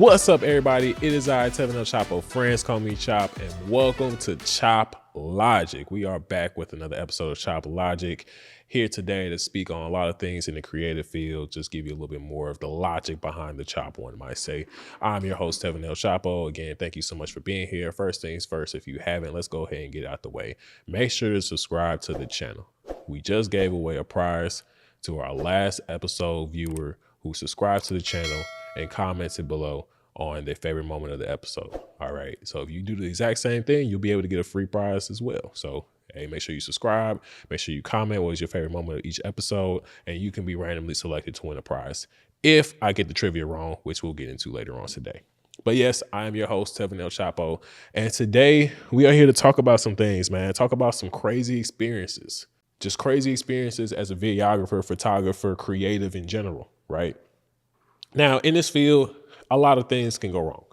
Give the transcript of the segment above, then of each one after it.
What's up, everybody? It is I, Tevin El Chapo. Friends call me Chop, and welcome to Chop Logic. We are back with another episode of Chop Logic. Here today to speak on a lot of things in the creative field, just give you a little bit more of the logic behind the chop, one might say. I'm your host, Tevin El Chapo. Again, thank you so much for being here. First things first, if you haven't, let's go ahead and get out the way. Make sure to subscribe to the channel. We just gave away a prize to our last episode viewer who subscribed to the channel and commented below on their favorite moment of the episode. All right. So if you do the exact same thing, you'll be able to get a free prize as well. So, hey, make sure you subscribe, make sure you comment what is your favorite moment of each episode, and you can be randomly selected to win a prize if I get the trivia wrong, which we'll get into later on today. But yes, I am your host, Tevin El Chapo. And today we are here to talk about some things, man. Talk about some crazy experiences, just crazy experiences as a videographer, photographer, creative in general, right? Now, in this field, a lot of things can go wrong.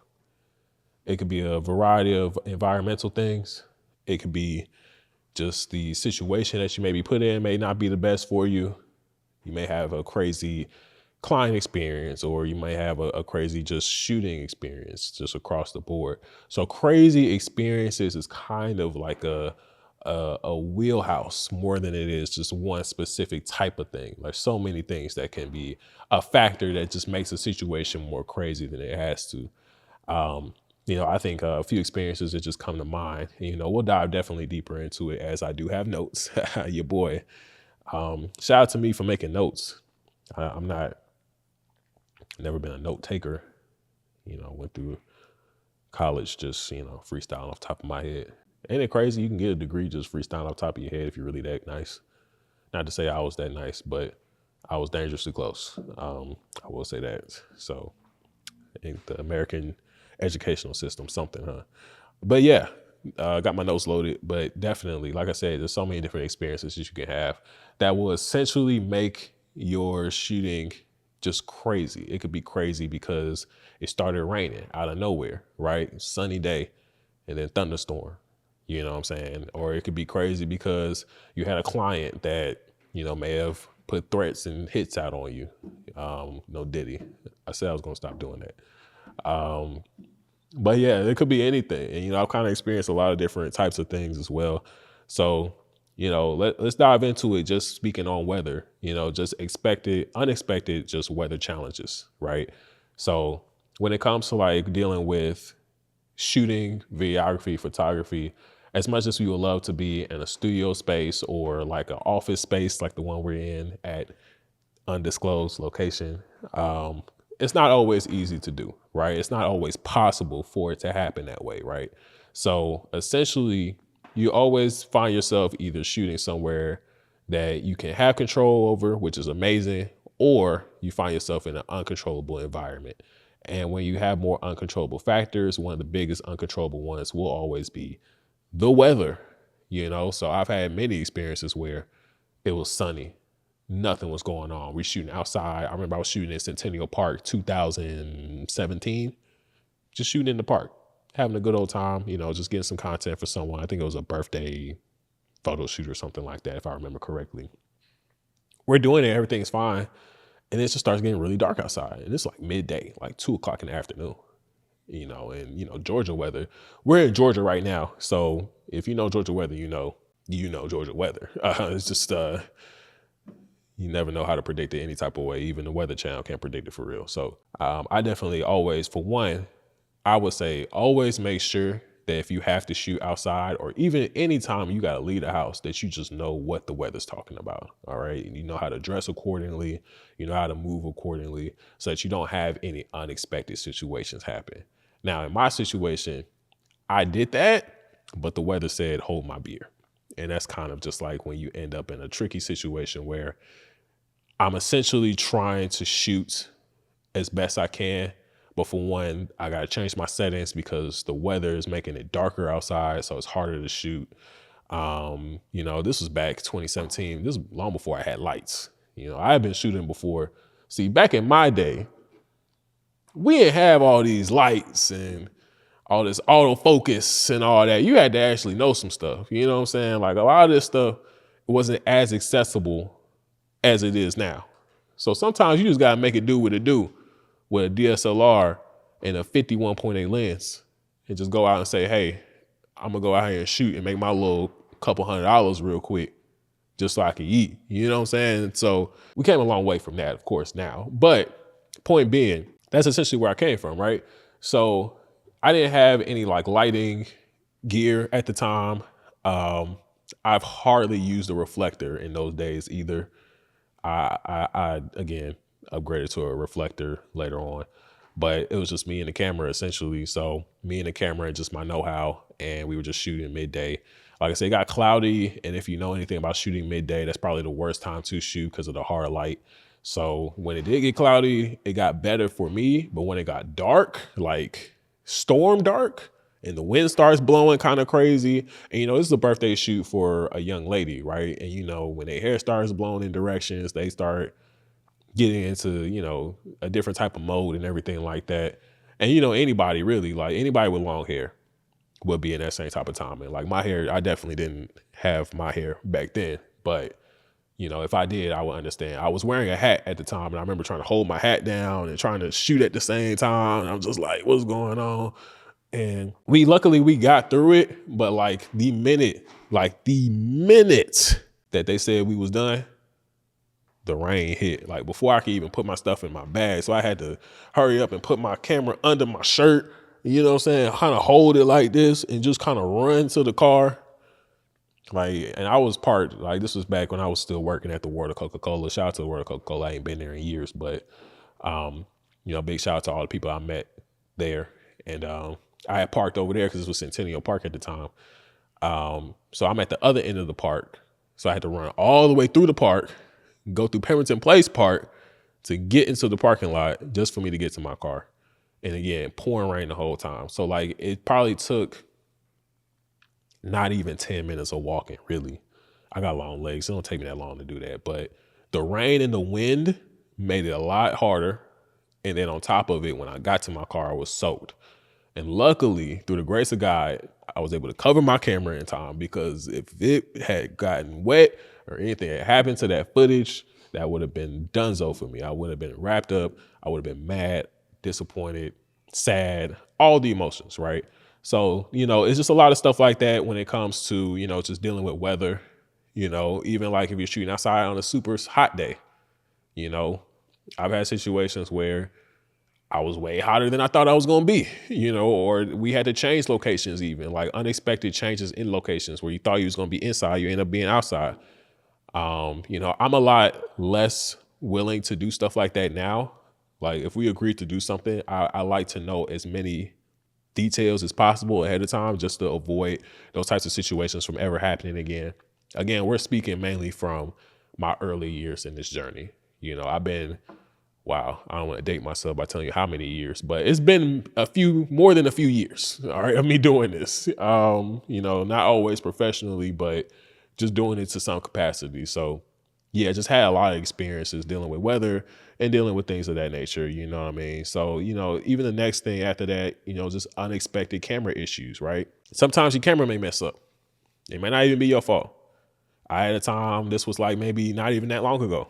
It could be a variety of environmental things. It could be just the situation that you may be put in may not be the best for you. You may have a crazy client experience, or you may have a crazy just shooting experience just across the board. So crazy experiences is kind of like a wheelhouse more than it is just one specific type of thing. There's so many things that can be a factor that just makes a situation more crazy than it has to. I think a few experiences that just come to mind. We'll dive definitely deeper into it as I do have notes. Your boy. Shout out to me for making notes. Never been a note taker. Went through college just, freestyling off the top of my head. Ain't it crazy? You can get a degree just freestyling off the top of your head if you're really that nice. Not to say I was that nice, but I was dangerously close. I will say that. So I think the American educational system, something, huh? But yeah, got my notes loaded, but definitely, like I said, there's so many different experiences that you can have that will essentially make your shooting just crazy. It could be crazy because it started raining out of nowhere, right? Sunny day and then thunderstorm, you know what I'm saying? Or it could be crazy because you had a client that, may have put threats and hits out on you. No Diddy. I said I was gonna stop doing that. But yeah, it could be anything. And, I've kind of experienced a lot of different types of things as well. So, let's dive into it. Just speaking on weather, just unexpected, just weather challenges, right? So when it comes to like dealing with shooting, videography, photography, as much as we would love to be in a studio space or like an office space, like the one we're in at undisclosed location, it's not always easy to do, right? It's not always possible for it to happen that way, right? So essentially, you always find yourself either shooting somewhere that you can have control over, which is amazing, or you find yourself in an uncontrollable environment. And when you have more uncontrollable factors, one of the biggest uncontrollable ones will always be the weather, So I've had many experiences where it was sunny. Nothing was going on. We're shooting outside. I remember I was shooting in Centennial Park, 2017, just shooting in the park, having a good old time, just getting some content for someone. I think it was a birthday photo shoot or something like that, if I remember correctly. We're doing it. Everything's fine. And it just starts getting really dark outside. And it's like midday, like 2:00 in the afternoon, and Georgia weather. We're in Georgia right now. So if you know Georgia weather, you know Georgia weather. It's just, you never know how to predict it any type of way. Even the Weather Channel can't predict it for real. So I definitely always, for one, I would say always make sure that if you have to shoot outside or even anytime you got to leave the house, that you just know what the weather's talking about. All right. You know how to dress accordingly. You know how to move accordingly so that you don't have any unexpected situations happen. Now, in my situation, I did that, but the weather said, hold my beer. And that's kind of just like when you end up in a tricky situation where I'm essentially trying to shoot as best I can. But for one, I got to change my settings because the weather is making it darker outside. So it's harder to shoot. This was back 2017. This was long before I had lights. I had been shooting before. See, back in my day, we didn't have all these lights and all this autofocus and all that. You had to actually know some stuff. You know what I'm saying? Like a lot of this stuff wasn't as accessible as it is now. So sometimes you just got to make it do what it do with a DSLR and a 51.8 lens and just go out and say, hey, I'm gonna go out here and shoot and make my little couple $100 real quick just so I can eat. You know what I'm saying? So we came a long way from that, of course, now. But point being, that's essentially where I came from, right? So I didn't have any like lighting gear at the time. I've hardly used a reflector in those days either. I again upgraded to a reflector later on, but it was just me and the camera essentially. So me and the camera and just my know-how, and we were just shooting midday. Like I said, it got cloudy, and if you know anything about shooting midday, that's probably the worst time to shoot because of the hard light. So when it did get cloudy, it got better for me. But when it got dark, like storm dark, and the wind starts blowing kind of crazy, and you know, this is a birthday shoot for a young lady, right? And you know, when their hair starts blowing in directions, they start getting into, you know, a different type of mode and everything like that. And you know, anybody really, like anybody with long hair would be in that same type of time. And like my hair, I definitely didn't have my hair back then, but you know, if I did, I would understand. I was wearing a hat at the time, and I remember trying to hold my hat down and trying to shoot at the same time. And I'm just like, what's going on? And luckily we got through it, but like the minute that they said we was done, the rain hit. Like before I could even put my stuff in my bag. So I had to hurry up and put my camera under my shirt, you know what I'm saying? Kind of hold it like this and just kind of run to the car. Like, and I was part, like this was back when I was still working at the World of Coca-Cola. Shout out to the World of Coca-Cola. I ain't been there in years, but you know, big shout out to all the people I met there. And I had parked over there because this was Centennial Park at the time. So I'm at the other end of the park. So I had to run all the way through the park, go through Pemberton Place Park to get into the parking lot just for me to get to my car. And again, pouring rain the whole time. So like it probably took not even 10 minutes of walking, really. I got long legs, so it don't take me that long to do that. But the rain and the wind made it a lot harder. And then on top of it, when I got to my car, I was soaked. And luckily, through the grace of God, I was able to cover my camera in time, because if it had gotten wet or anything had happened to that footage, that would have been donezo for me. I would have been wrapped up. I would have been mad, disappointed, sad, all the emotions, right? So, you know, it's just a lot of stuff like that when it comes to, you know, just dealing with weather, you know, even like if you're shooting outside on a super hot day, you know, I've had situations where I was way hotter than I thought I was going to be, you know, or we had to change locations, even like unexpected changes in locations where you thought you was going to be inside, you end up being outside. You know, I'm a lot less willing to do stuff like that now. Like if we agreed to do something, I like to know as many details as possible ahead of time just to avoid those types of situations from ever happening again. Again, we're speaking mainly from my early years in this journey. You know, I've been, wow, I don't want to date myself by telling you how many years, but it's been more than a few years, all right, of me doing this. You know, not always professionally, but just doing it to some capacity. So yeah, just had a lot of experiences dealing with weather and dealing with things of that nature, you know what I mean? So, you know, even the next thing after that, you know, just unexpected camera issues, right? Sometimes your camera may mess up. It may not even be your fault. I had a time, this was like maybe not even that long ago.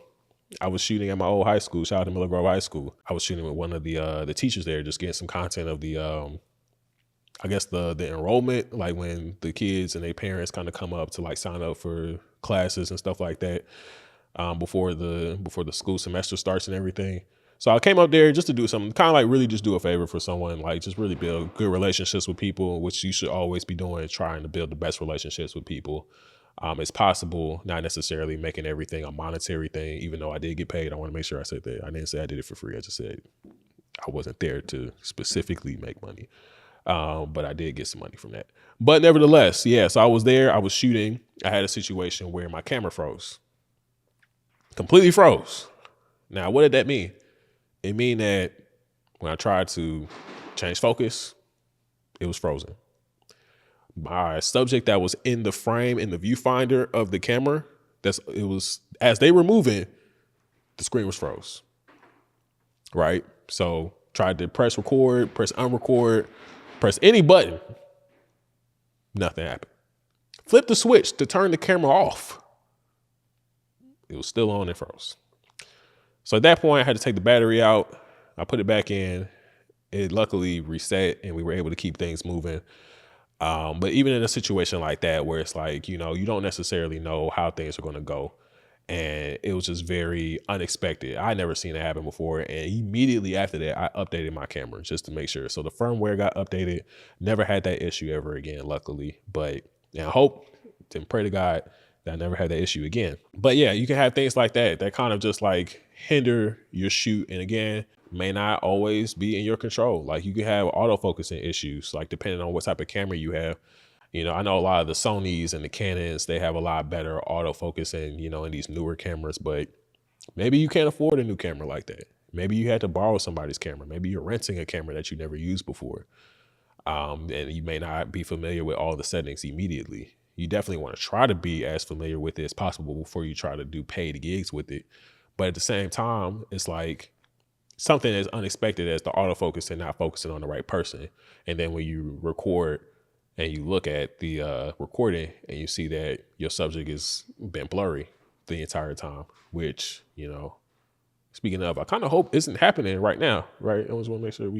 I was shooting at my old high school, shout out to Miller Grove High School. I was shooting with one of the teachers there, just getting some content of the, I guess the enrollment, like when the kids and their parents kind of come up to like sign up for classes and stuff like that, before the school semester starts and everything. So I came up there just to do something, kind of like really just do a favor for someone, like just really build good relationships with people, which you should always be doing, trying to build the best relationships with people. It's possible, not necessarily making everything a monetary thing, even though I did get paid. I want to make sure I said that. I didn't say I did it for free. I just said I wasn't there to specifically make money. But I did get some money from that. But nevertheless, yeah, so I was there, I was shooting. I had a situation where my camera froze. Completely froze. Now, what did that mean? It mean that when I tried to change focus, it was frozen. My subject that was in the frame, in the viewfinder of the camera, as they were moving, the screen was froze. Right? So tried to press record, press unrecord, press any button. Nothing happened. Flip the switch to turn the camera off. It was still on and froze. So at that point, I had to take the battery out. I put it back in, it luckily reset and we were able to keep things moving. But even in a situation like that, where it's like, you know, you don't necessarily know how things are going to go. And it was just very unexpected. I never seen it happen before. And immediately after that, I updated my camera just to make sure. So the firmware got updated. Never had that issue ever again, luckily. But I hope and pray to God that I never had that issue again. But yeah, you can have things like that that kind of just like hinder your shoot. And again, may not always be in your control. Like you can have autofocusing issues, like depending on what type of camera you have. You know, I know a lot of the Sonys and the Canons, they have a lot better autofocusing, you know, in these newer cameras, but maybe you can't afford a new camera like that. Maybe you had to borrow somebody's camera. Maybe you're renting a camera that you never used before. And you may not be familiar with all the settings immediately. You definitely want to try to be as familiar with it as possible before you try to do paid gigs with it. But at the same time, it's like something as unexpected as the autofocus and not focusing on the right person. And then when you record and you look at the recording and you see that your subject has been blurry the entire time, which, you know, speaking of, I kind of hope isn't happening right now, right? I just want to make sure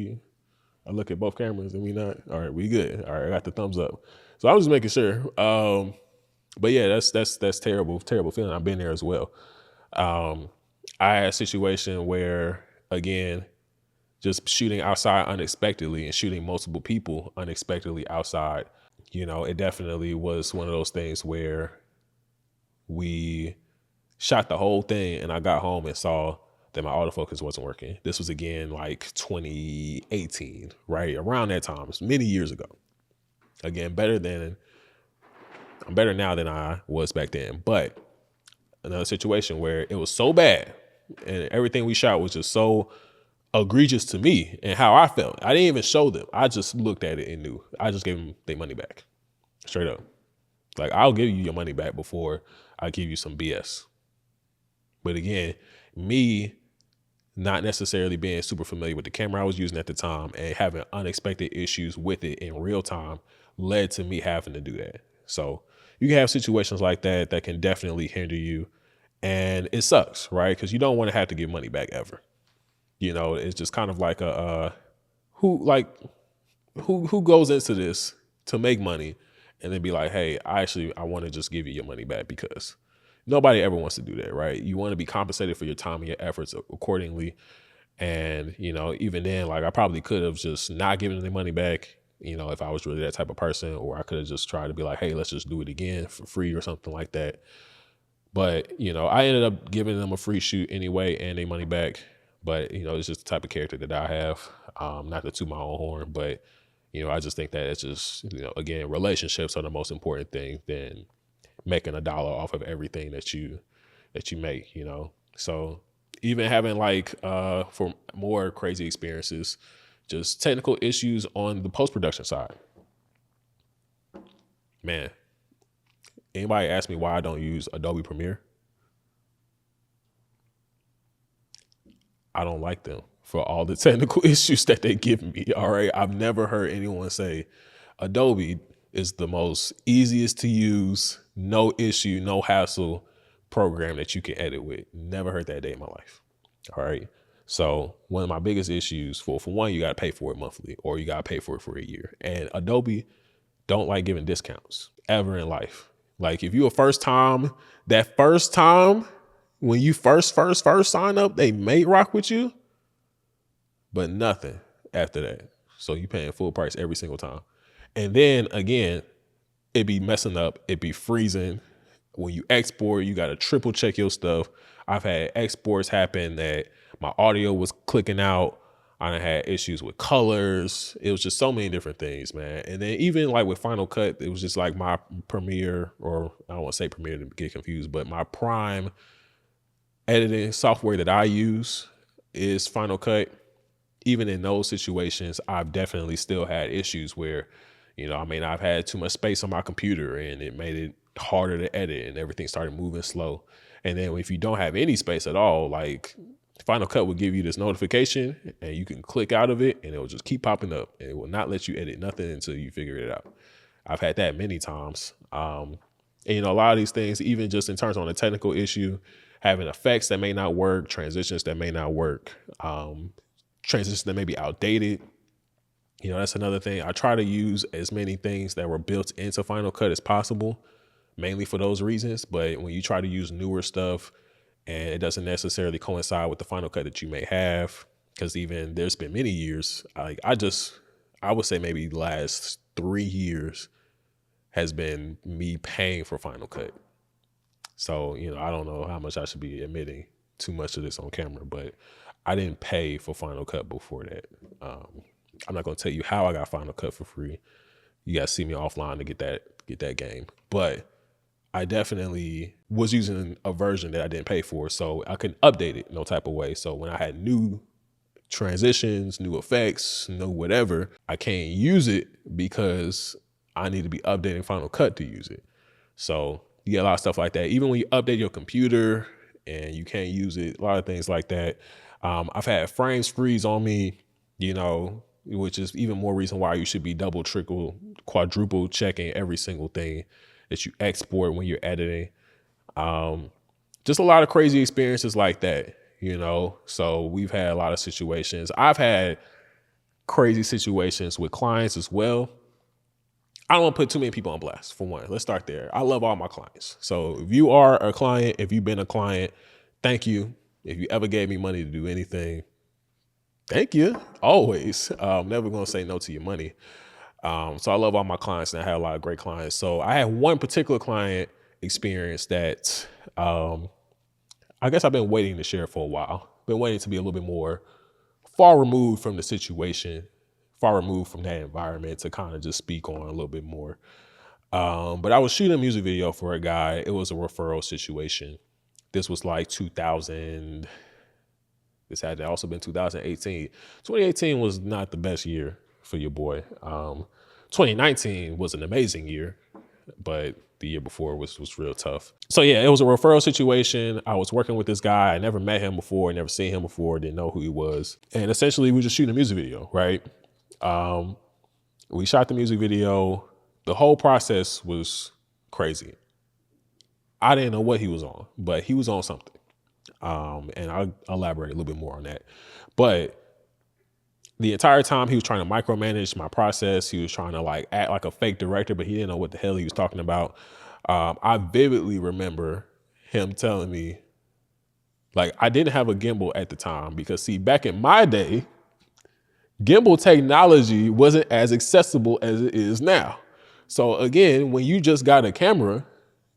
I look at both cameras and we not, all right, we good. All right, I got the thumbs up. So I was just making sure. But yeah, that's terrible feeling. I've been there as well. I had a situation where, again, just shooting outside unexpectedly and shooting multiple people unexpectedly outside, you know, it definitely was one of those things where we shot the whole thing and I got home and saw that my autofocus wasn't working. This was again like 2018, right? Around that time, it was many years ago. Again, I'm better now than I was back then. But another situation where it was so bad and everything we shot was just so egregious to me and how I felt. I didn't even show them. I just looked at it and knew. I just gave them their money back. Straight up. Like, I'll give you your money back before I give you some BS. But again, me not necessarily being super familiar with the camera I was using at the time and having unexpected issues with it in real time led to me having to do that. So you can have situations like that that can definitely hinder you. And it sucks, right? Because you don't want to have to give money back ever. You know, it's just kind of like who goes into this to make money and then be like, hey, I want to just give you your money back, because nobody ever wants to do that, right? You want to be compensated for your time and your efforts accordingly. And, you know, even then, like, I probably could have just not given the money back, you know, if I was really that type of person, or I could have just tried to be like, hey, let's just do it again for free or something like that. But, you know, I ended up giving them a free shoot anyway and their money back. But, you know, it's just the type of character that I have. Not to toot my own horn, but, you know, I just think that it's just, you know, again, relationships are the most important thing than making a dollar off of everything that you make, you know. So even having like for more crazy experiences, just technical issues on the post-production side. Man, anybody ask me why I don't use Adobe Premiere? I don't like them for all the technical issues that they give me. All right. I've never heard anyone say Adobe is the most easiest to use, no issue, no hassle program that you can edit with. Never heard that day in my life. All right. So one of my biggest issues for one, you got to pay for it monthly, or you got to pay for it for a year. And Adobe don't like giving discounts ever in life. Like, if you that first time when you first sign up, they may rock with you, but nothing after that. So you paying full price every single time. And then again, it be messing up. It be freezing. When you export, you got to triple check your stuff. I've had exports happen that my audio was clicking out. I done had issues with colors. It was just so many different things, man. And then even like with Final Cut, it was just like my Premiere, or I don't want to say Premiere to get confused, but my prime editing software that I use is Final Cut. Even in those situations, I've definitely still had issues where, you know, I mean, I've had too much space on my computer and it made it harder to edit and everything started moving slow. And then if you don't have any space at all, like, Final Cut will give you this notification and you can click out of it and it will just keep popping up and it will not let you edit nothing until you figure it out. I've had that many times. And, you know, a lot of these things, even just in terms on a technical issue, having effects that may not work, transitions that may not work, transitions that may be outdated, You know, that's another thing. I try to use as many things that were built into Final Cut as possible, mainly for those reasons. But when you try to use newer stuff and it doesn't necessarily coincide with the Final Cut that you may have, because even there's been many years, I would say maybe the last 3 years has been me paying for Final Cut. So, you know, I don't know how much I should be admitting too much of this on camera, but I didn't pay for Final Cut before that. I'm not going to tell you how I got Final Cut for free. You got to see me offline to get that game. But I definitely was using a version that I didn't pay for, so I couldn't update it no type of way. So when I had new transitions, new effects, new whatever, I can't use it because I need to be updating Final Cut to use it. So you get a lot of stuff like that. Even when you update your computer and you can't use it, a lot of things like that. I've had frames freeze on me, you know, which is even more reason why you should be double, triple, quadruple checking every single thing that you export when you're editing. Just a lot of crazy experiences like that, you know? So we've had a lot of situations. I've had crazy situations with clients as well. I don't want to put too many people on blast, for one. Let's start there. I love all my clients. So if you are a client, if you've been a client, thank you. If you ever gave me money to do anything, thank you, always. I'm never going to say no to your money. So I love all my clients, and I had a lot of great clients. So I had one particular client experience that I guess I've been waiting to share for a while. Been waiting to be a little bit more far removed from the situation, far removed from that environment to kind of just speak on a little bit more. But I was shooting a music video for a guy. It was a referral situation. This was like 2000. This had also been 2018. 2018 was not the best year for your boy. 2019 was an amazing year, but the year before was real tough. So yeah, it was a referral situation. I was working with this guy. I never met him before, never seen him before, didn't know who he was. And essentially we were just shooting a music video, right? We shot the music video. The whole process was crazy. I didn't know what he was on, but he was on something. And I'll elaborate a little bit more on that. But the entire time he was trying to micromanage my process. He was trying to like act like a fake director, but he didn't know what the hell he was talking about. I vividly remember him telling me, like, I didn't have a gimbal at the time because, see, back in my day, gimbal technology wasn't as accessible as it is now. So again, when you just got a camera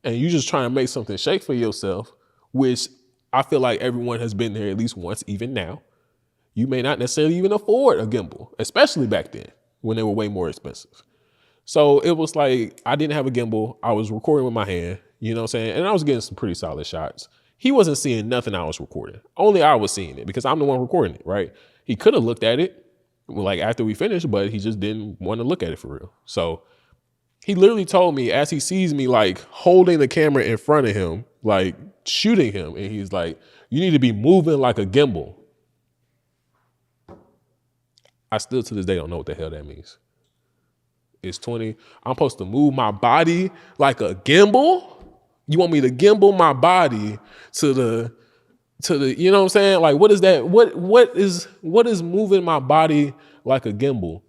and you just trying to make something shake for yourself, which I feel like everyone has been there at least once, even now, you may not necessarily even afford a gimbal, especially back then when they were way more expensive. So it was like, I didn't have a gimbal. I was recording with my hand, you know what I'm saying? And I was getting some pretty solid shots. He wasn't seeing nothing I was recording. Only I was seeing it because I'm the one recording it, right? He could have looked at it like after we finished, but he just didn't want to look at it for real. So he literally told me as he sees me like holding the camera in front of him, like shooting him. And he's like, you need to be moving like a gimbal. I still to this day don't know what the hell that means. It's 20. I'm supposed to move my body like a gimbal? You want me to gimbal my body to the, you know what I'm saying? Like, what is that? What is moving my body like a gimbal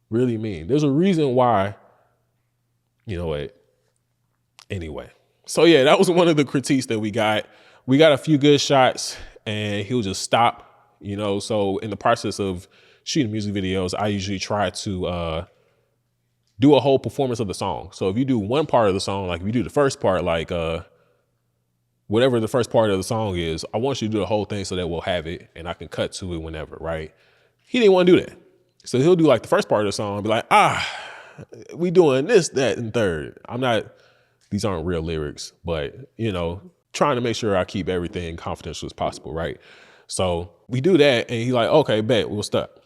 really mean? There's a reason why, you know what? Anyway. So yeah, that was one of the critiques that we got. We got a few good shots and he'll just stop, you know? So in the process of shooting music videos, I usually try to do a whole performance of the song. So if you do one part of the song, like if you do the first part, like whatever the first part of the song is, I want you to do the whole thing so that we'll have it and I can cut to it whenever, right? He didn't want to do that. So he'll do like the first part of the song and be like, we doing this, that, and third. These aren't real lyrics, but you know, trying to make sure I keep everything confidential as possible, right? So we do that and he's like, okay, bet, we'll stop.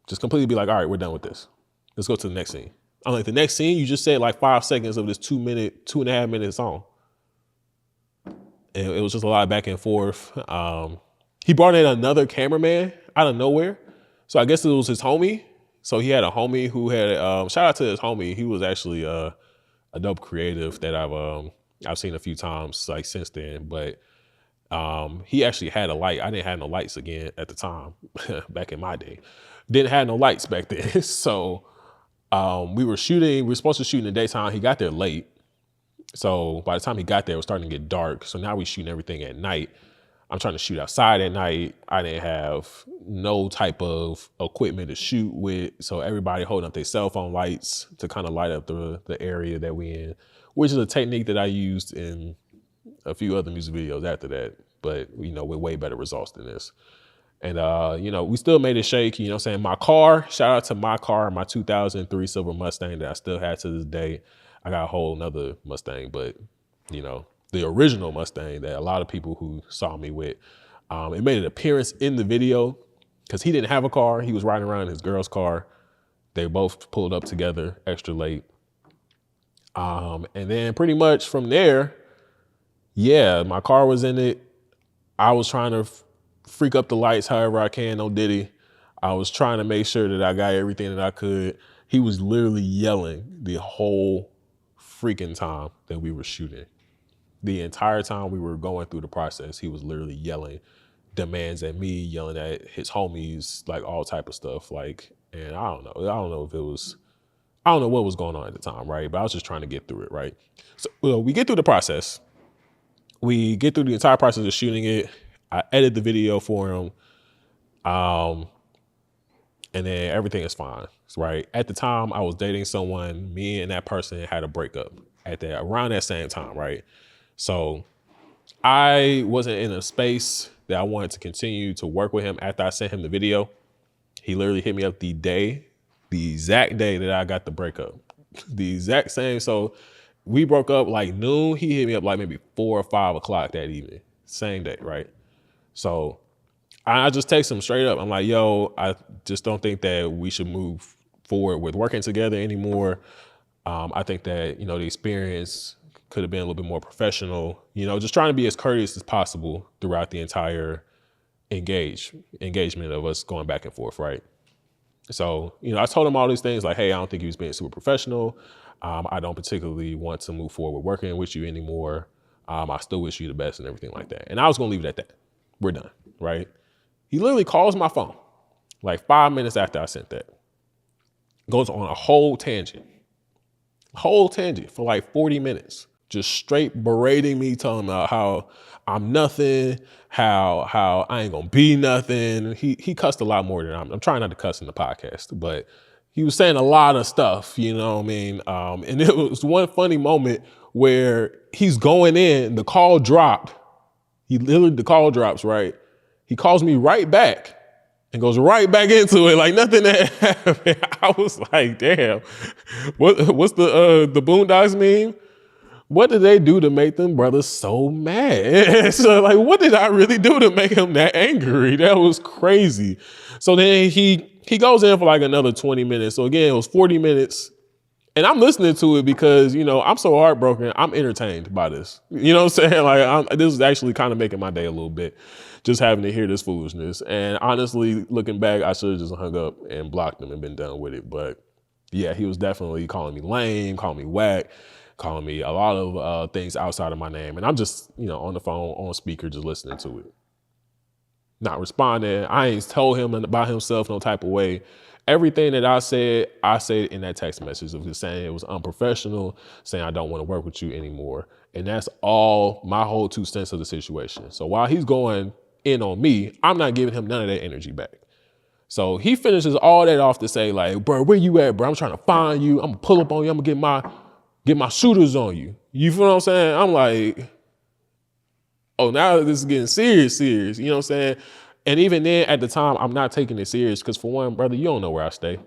Just completely be like, all right, we're done with this. Let's go to the next scene. I'm like, the next scene, you just said like 5 seconds of this 2.5 minute song. And it was just a lot of back and forth. He brought in another cameraman out of nowhere. So I guess it was his homie. So he had a homie who had, shout out to his homie. He was actually a dope creative that I've seen a few times like since then. But he actually had a light. I didn't have no lights again at the time back in my day. Didn't have no lights back then. So we were supposed to shoot in the daytime. He got there late. So by the time he got there, it was starting to get dark. So now we shooting everything at night. I'm trying to shoot outside at night. I didn't have no type of equipment to shoot with. So everybody holding up their cell phone lights to kind of light up the area that we in, which is a technique that I used in a few other music videos after that, but with way better results than this. And, we still made it shake, you know what I'm saying? My car, shout out to my car, my 2003 silver Mustang that I still have to this day. I got a whole nother Mustang, but the original Mustang that a lot of people who saw me with, it made an appearance in the video because he didn't have a car. He was riding around in his girl's car. They both pulled up together extra late. And then pretty much from there, yeah, my car was in it. I was trying to freak up the lights however I can, no diddy. I was trying to make sure that I got everything that I could. He was literally yelling the whole freaking time that we were shooting. The entire time we were going through the process, he was literally yelling demands at me, yelling at his homies, like all type of stuff. And I don't know what was going on at the time, right? But I was just trying to get through it, right? So we get through the process. We get through the entire process of shooting it. I edit the video for him. And then everything is fine, right? At the time I was dating someone, me and that person had a breakup around that same time, right? So I wasn't in a space that I wanted to continue to work with him after I sent him the video. He literally hit me up the exact day that I got the breakup. The exact same. So we broke up like noon. He hit me up like maybe 4 or 5 o'clock that evening. Same day, right? So I just text him straight up. I'm like, yo, I just don't think that we should move forward with working together anymore. I think that, the experience could have been a little bit more professional, just trying to be as courteous as possible throughout the entire engagement of us going back and forth, right? So, I told him all these things like, hey, I don't think he was being super professional. I don't particularly want to move forward with working with you anymore. I still wish you the best and everything like that. And I was going to leave it at that. We're done, right? He literally calls my phone like 5 minutes after I sent that. Goes on a whole tangent for like 40 minutes. Just straight berating me, telling me how I'm nothing, how I ain't gonna be nothing. He cussed a lot more than I'm trying not to cuss in the podcast, but he was saying a lot of stuff, you know what I mean? And it was one funny moment where he's going in, the call dropped. The call drops, right? He calls me right back and goes right back into it like nothing that happened. I was like, damn, what's the Boondocks meme? What did they do to make them brothers so mad? So like, what did I really do to make him that angry? That was crazy. So then he goes in for like another 20 minutes. So again, it was 40 minutes. And I'm listening to it because, I'm so heartbroken. I'm entertained by this. You know what I'm saying? Like, this is actually kind of making my day a little bit, just having to hear this foolishness. And honestly, looking back, I should have just hung up and blocked him and been done with it. But yeah, he was definitely calling me lame, calling me whack, calling me a lot of things outside of my name. And I'm just, on the phone, on speaker, just listening to it. Not responding. I ain't told him about himself no type of way. Everything that I said in that text message of just saying it was unprofessional, saying I don't want to work with you anymore. And that's all my whole 2 cents of the situation. So while he's going in on me, I'm not giving him none of that energy back. So he finishes all that off to say like, bro, where you at, bro? I'm trying to find you. I'm gonna pull up on you. I'm gonna get my shooters on you. You feel what I'm saying? I'm like, oh, now this is getting serious. You know what I'm saying? And even then, at the time, I'm not taking it serious because for one, brother, you don't know where I stay.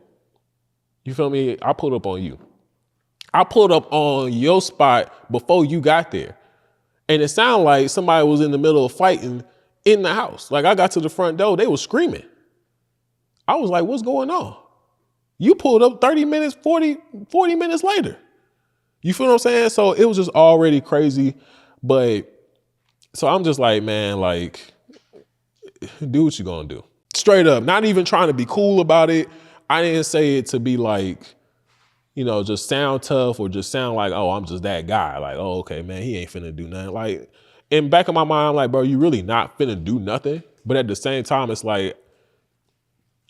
You feel me? I pulled up on you. I pulled up on your spot before you got there. And it sounded like somebody was in the middle of fighting in the house. Like I got to the front door, they were screaming. I was like, what's going on? You pulled up 30 minutes, 40 minutes later. You feel what I'm saying? So it was just already crazy. But so I'm just like, man, like, do what you're gonna do. Straight up, not even trying to be cool about it. I didn't say it to be like, just sound tough or just sound like, oh, I'm just that guy. Like, oh, okay, man, he ain't finna do nothing. Like, in back of my mind, I'm like, bro, you really not finna do nothing. But at the same time, it's like,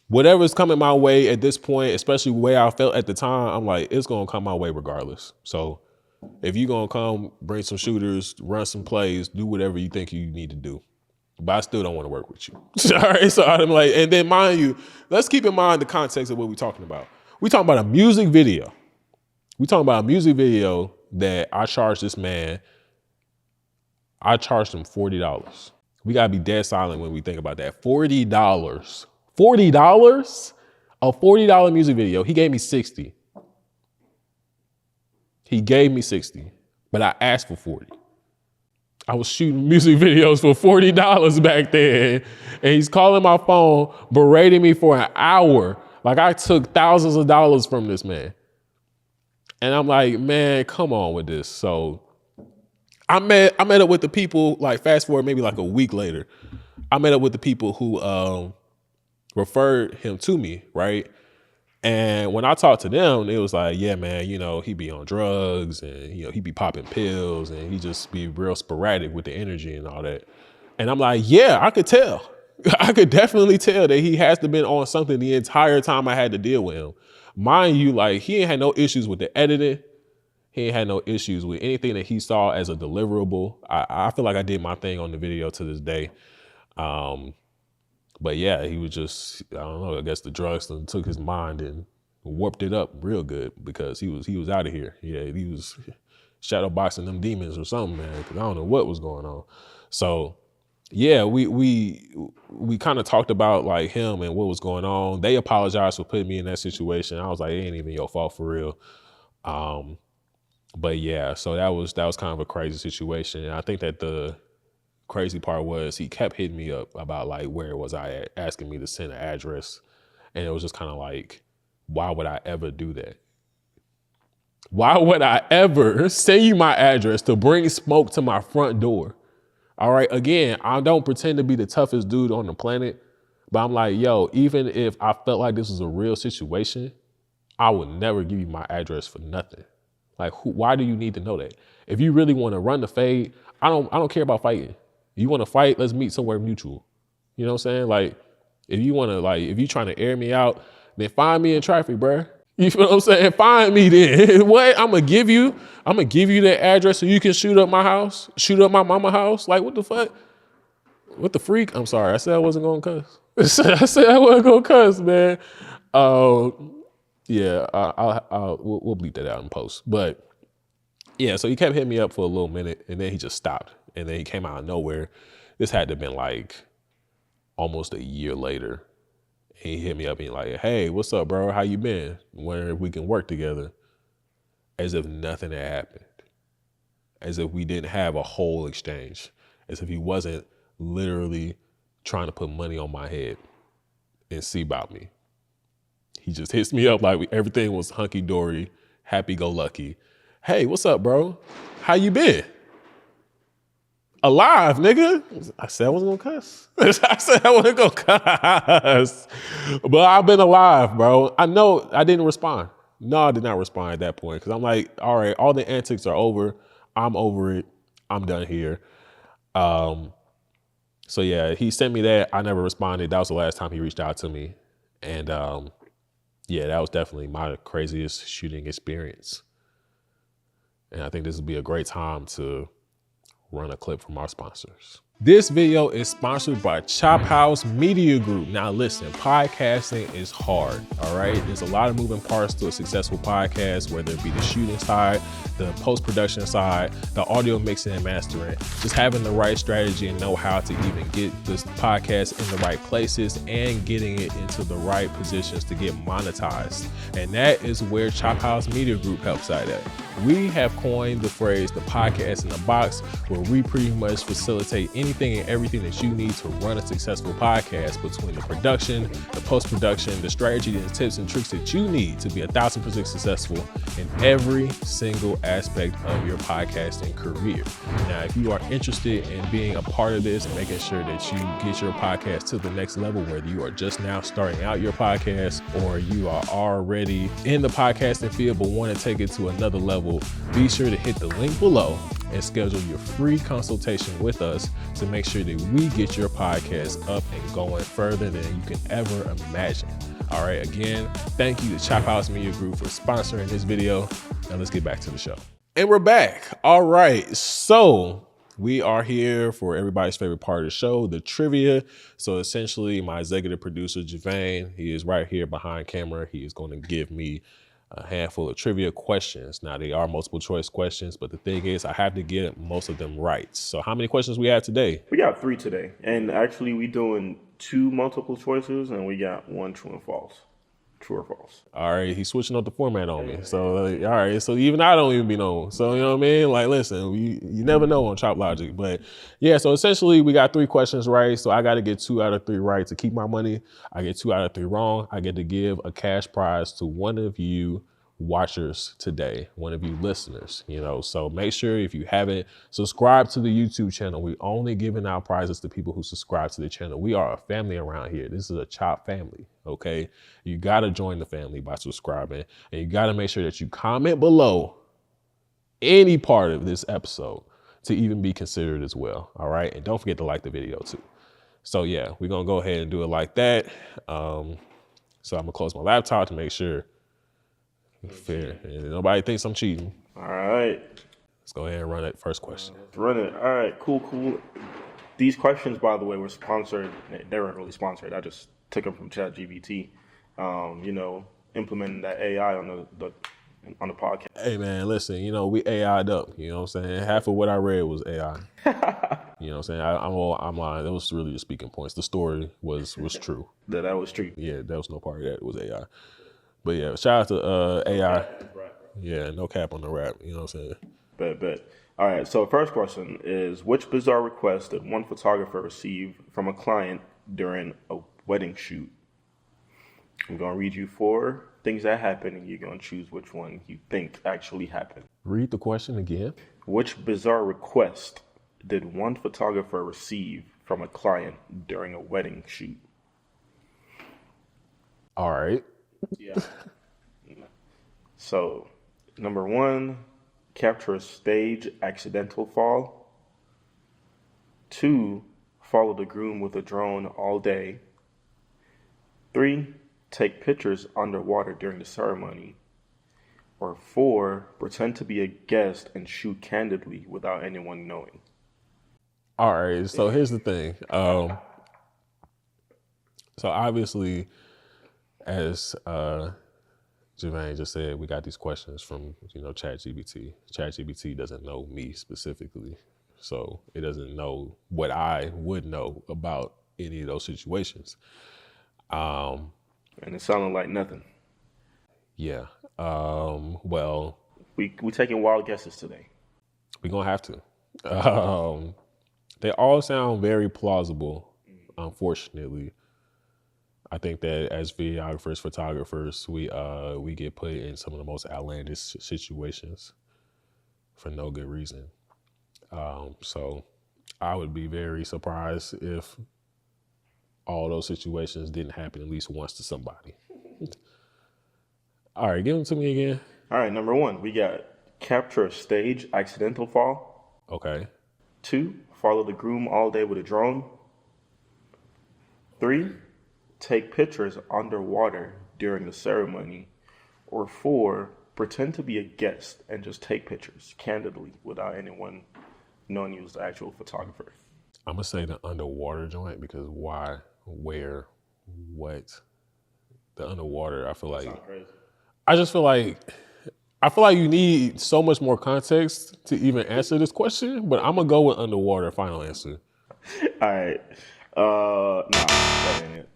Whatever's coming my way at this point, especially the way I felt at the time, I'm like, it's gonna come my way regardless. So if you're gonna come, bring some shooters, run some plays, do whatever you think you need to do. But I still don't want to work with you. All right. So I'm like, and then mind you, let's keep in mind the context of what we're talking about. We talking about a music video. We talking about a music video that I charged this man. I charged him $40. We gotta be dead silent when we think about that. $40. $40? A $40 music video. He gave me 60. He gave me 60, but I asked for 40. I was shooting music videos for $40 back then, and he's calling my phone, berating me for an hour. Like I took thousands of dollars from this man. And I'm like, man, come on with this. So I met up with the people, like fast forward maybe like a week later, I met up with the people who referred him to me, right? And when I talked to them, it was like, yeah, man, you know, he be on drugs and, you know, he be popping pills and he just be real sporadic with the energy and all that. And I'm like, yeah, I could tell. I could definitely tell that he has to been on something the entire time I had to deal with him. Mind you, like he ain't had no issues with the editing. He ain't had no issues with anything that he saw as a deliverable. I feel like I did my thing on the video to this day. But yeah, he was just, I don't know, I guess the drugs took his mind and warped it up real good because he was out of here. Yeah, he was shadow boxing them demons or something, man, because I don't know what was going on. So yeah, we kind of talked about like him and what was going on. They apologized for putting me in that situation. I was like, it ain't even your fault for real. But yeah, so that was kind of a crazy situation. And I think that the crazy part was he kept hitting me up about like where was I at, asking me to send an address. And it was just kind of like, why would I ever do that? Why would I ever send you my address to bring smoke to my front door? All right, again, I don't pretend to be the toughest dude on the planet, but I'm like, yo, even if I felt like this was a real situation, I would never give you my address for nothing. Like, why do you need to know that? If you really want to run the fade, I don't care about fighting. You want to fight, let's meet somewhere mutual. You know what I'm saying? Like, if you want to, like, if you trying to air me out, then find me in traffic, bruh. You feel what I'm saying? Find me then. What? I'm gonna give you the address so you can shoot up my house, shoot up my mama's house. Like, what the fuck? What the freak? I'm sorry. I said I wasn't gonna cuss. I said I wasn't gonna cuss, man. Yeah, we'll bleep that out in post. But yeah, so he kept hitting me up for a little minute, and then he just stopped. And then he came out of nowhere. This had to have been like almost a year later. And he hit me up and he's like, hey, what's up, bro? How you been? When we can work together? As if nothing had happened. As if we didn't have a whole exchange. As if he wasn't literally trying to put money on my head and see about me. He just hits me up like everything was hunky-dory, happy-go-lucky. Hey, what's up, bro? How you been? Alive, nigga. I said I wasn't gonna cuss. I said I wasn't gonna cuss. But I've been alive, bro. I know I didn't respond. No, I did not respond at that point because I'm like, all right, all the antics are over. I'm over it. I'm done here. So yeah, he sent me that. I never responded. That was the last time he reached out to me. And yeah, that was definitely my craziest shooting experience. And I think this would be a great time to run a clip from our sponsors. This video is sponsored by Chop House Media Group. Now listen, podcasting is hard, all right? There's a lot of moving parts to a successful podcast, whether it be the shooting side, the post-production side, the audio mixing and mastering, just having the right strategy and know how to even get this podcast in the right places and getting it into the right positions to get monetized. And that is where Chop House Media Group helps out at. We have coined the phrase, the podcast in the box, where we pretty much facilitate anything and everything that you need to run a successful podcast, between the production, the post-production, the strategy, the tips and tricks that you need to be 1,000% successful in every single aspect of your podcasting career. Now, if you are interested in being a part of this and making sure that you get your podcast to the next level, whether you are just now starting out your podcast or you are already in the podcasting field but want to take it to another level, be sure to hit the link below and schedule your free consultation with us to make sure that we get your podcast up and going further than you can ever imagine. All right, again, thank you to Chop House Media Group for sponsoring this video. Now let's get back to the show. And we're back. All right, so we are here for everybody's favorite part of the show, the trivia. So essentially, my executive producer, Javane, he is right here behind camera. He is going to give me a handful of trivia questions. Now, they are multiple choice questions, but the thing is, I have to get most of them right. So how many questions we have today? We got 3 today. And actually, we doing 2 multiple choices, and we got 1 true and false. True or false. All right, he's switching up the format on me. So, all right, so even I don't even be known. So, you know what I mean? Like, listen, you never know on Chop Logic. But yeah, so essentially we got 3 questions right. So I got to get 2 out of 3 right to keep my money. I get 2 out of 3 wrong. I get to give a cash prize to one of you watchers today, one of you listeners, you know. So make sure if you haven't subscribed to the YouTube channel, we only giving out prizes to people who subscribe to the channel. We are a family around here. This is a Chop family. Okay, you got to join the family by subscribing, and you got to make sure that you comment below any part of this episode to even be considered as well. All right, and don't forget to like the video too. So yeah, we're gonna go ahead and do it like that. So I'm gonna close my laptop to make sure fair and nobody thinks I'm cheating. All right, let's go ahead and run that first question. Let's run it. All right, cool. These questions, by the way, were sponsored. They weren't really sponsored. I just took them from ChatGPT. You know, implementing that AI on the podcast. Hey man, listen, you know, we AI'd up, you know what I'm saying? Half of what I read was AI. You know what I'm saying? I'm lying. That was really the speaking points. The story was true. That was true. Yeah, there was no part of that. It was AI. But yeah, shout out to AI. Yeah, no cap on the rap, you know what I'm saying? Bet. All right, so first question is, which bizarre request did one photographer receive from a client during a wedding shoot? I'm going to read you 4 things that happened, and you're going to choose which one you think actually happened. Read the question again. Which bizarre request did one photographer receive from a client during a wedding shoot? All right. Yeah. So, number 1, capture a stage accidental fall. 2, follow the groom with a drone all day. 3, take pictures underwater during the ceremony. Or 4, pretend to be a guest and shoot candidly without anyone knowing. All right, so here's the thing. So obviously, as Javane just said, we got these questions from, you know, ChatGPT. ChatGPT doesn't know me specifically, so it doesn't know what I would know about any of those situations. And it sounded like nothing. Yeah. Well, we taking wild guesses today. We're gonna have to. They all sound very plausible. Unfortunately, I think that as videographers, photographers, we get put in some of the most outlandish situations for no good reason. So I would be very surprised if all those situations didn't happen at least once to somebody. All right, give them to me again. All right, number 1, we got capture a stage accidental fall. Okay. 2, follow the groom all day with a drone. 3, take pictures underwater during the ceremony. Or 4, pretend to be a guest and just take pictures candidly without anyone knowing you was the actual photographer. I'm gonna say the underwater joint because why, where, what? The underwater, I feel like. I just feel like you need so much more context to even answer this question, but I'm gonna go with underwater, final answer. All right. Nah, that ain't it.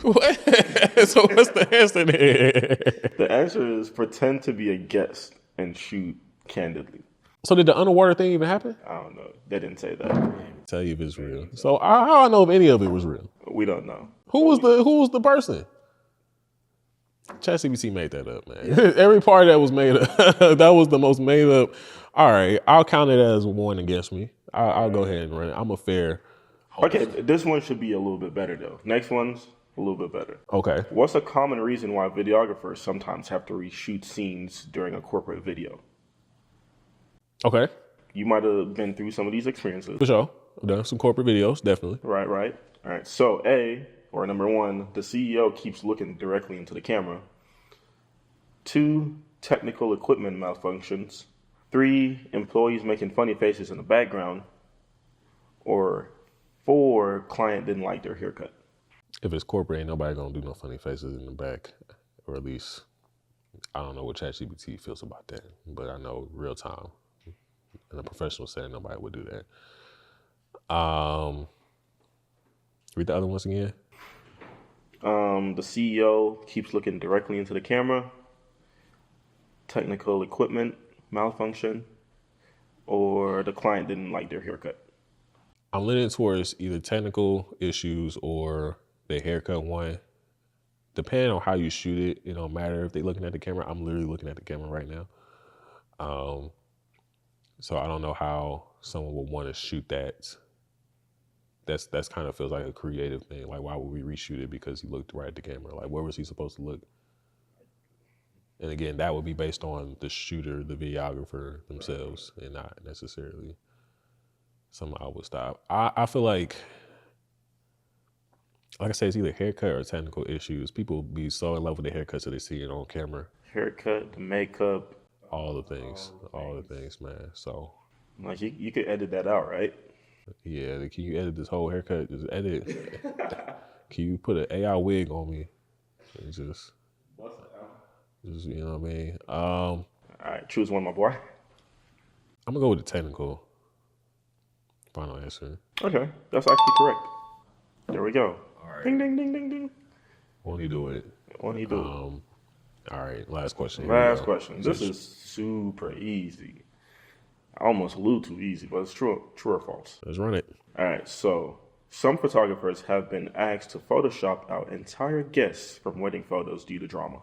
What? So what's the answer there? The answer is pretend to be a guest and shoot candidly. So did the underwater thing even happen? I don't know. They didn't say that. Tell you if it's real. So how I know if any of it was real? We don't know. Who was the person? ChatGPT made that up, man. Every part that was made up, that was the most made up. All right, I'll count it as one against me. I'll go ahead and run it. I'm a fair host. Okay, this one should be a little bit better, though. Next one's a little bit better. Okay. What's a common reason why videographers sometimes have to reshoot scenes during a corporate video? Okay. You might have been through some of these experiences. For sure. I've done some corporate videos, definitely. Right, right. All right. So, A, or number one, the CEO keeps looking directly into the camera. 2, technical equipment malfunctions. 3, employees making funny faces in the background. Or 4, client didn't like their haircut. If it's corporate, ain't nobody gonna do no funny faces in the back, or at least I don't know what ChatGPT feels about that, but I know real time in a professional setting, nobody would do that. Read the other ones again. The CEO keeps looking directly into the camera. Technical equipment malfunction, or the client didn't like their haircut. I'm leaning towards either technical issues or the haircut one. Depending on how you shoot it, it don't matter if they're looking at the camera. I'm literally looking at the camera right now. So I don't know how someone would want to shoot that. That's kind of feels like a creative thing. Like, why would we reshoot it because he looked right at the camera? Like, where was he supposed to look? And again, that would be based on the shooter, the videographer themselves, and not necessarily something I would stop. I feel like I say, it's either haircut or technical issues. People be so in love with the haircuts that they see it on camera. Haircut, the makeup. All the things, man. So, like you could edit that out, right? Yeah, can you edit this whole haircut? Just edit. Can you put an AI wig on me? And just you know what I mean? All right, choose one, my boy. I'm gonna go with the technical. Final answer. Okay, that's actually correct. There we go. All right. Ding, ding, ding, ding, ding. Won't he do it? Won't he do it? All right, last question. Last question. This is super easy. Almost a little too easy, but it's true or false? Let's run it. All right, so some photographers have been asked to Photoshop out entire guests from wedding photos due to drama.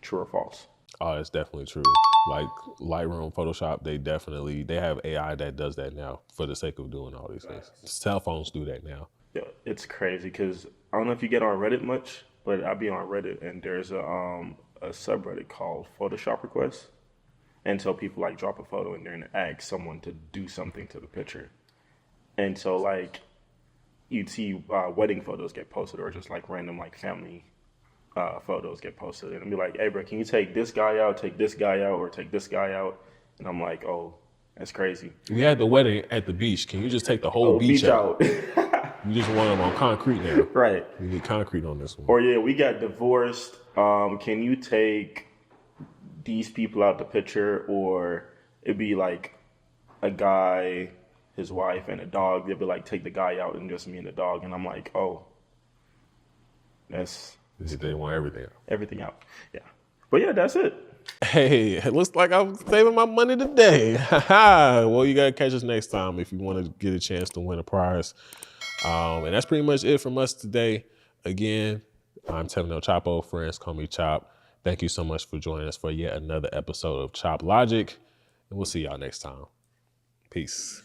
True or false? Oh, it's definitely true. Like Lightroom, Photoshop, they have AI that does that now for the sake of doing all these things. Cell phones do that now. Yeah, it's crazy because I don't know if you get on Reddit much, but I be on Reddit and there's a subreddit called Photoshop requests. And so people like drop a photo in there and ask someone to do something to the picture. And so like you'd see wedding photos get posted or just like random like family photos get posted. And I'd be like, hey bro, can you take this guy out, take this guy out, or take this guy out? And I'm like, oh, that's crazy. We had the wedding at the beach. Can you just take the whole beach out? You just want them on concrete now. Right. You need concrete on this one. Or yeah, we got divorced. Can you take these people out the picture? Or it'd be like a guy, his wife, and a dog. They'd be like, take the guy out and just me and the dog. And I'm like, oh, they want everything out. Everything out. Yeah. But yeah, that's it. Hey, it looks like I'm saving my money today. Well, you got to catch us next time if you want to get a chance to win a prize. And that's pretty much it from us today. Again, I'm Tevin El Chapo. Friends call me Chop. Thank you so much for joining us for yet another episode of Chop Logic. And we'll see y'all next time. Peace.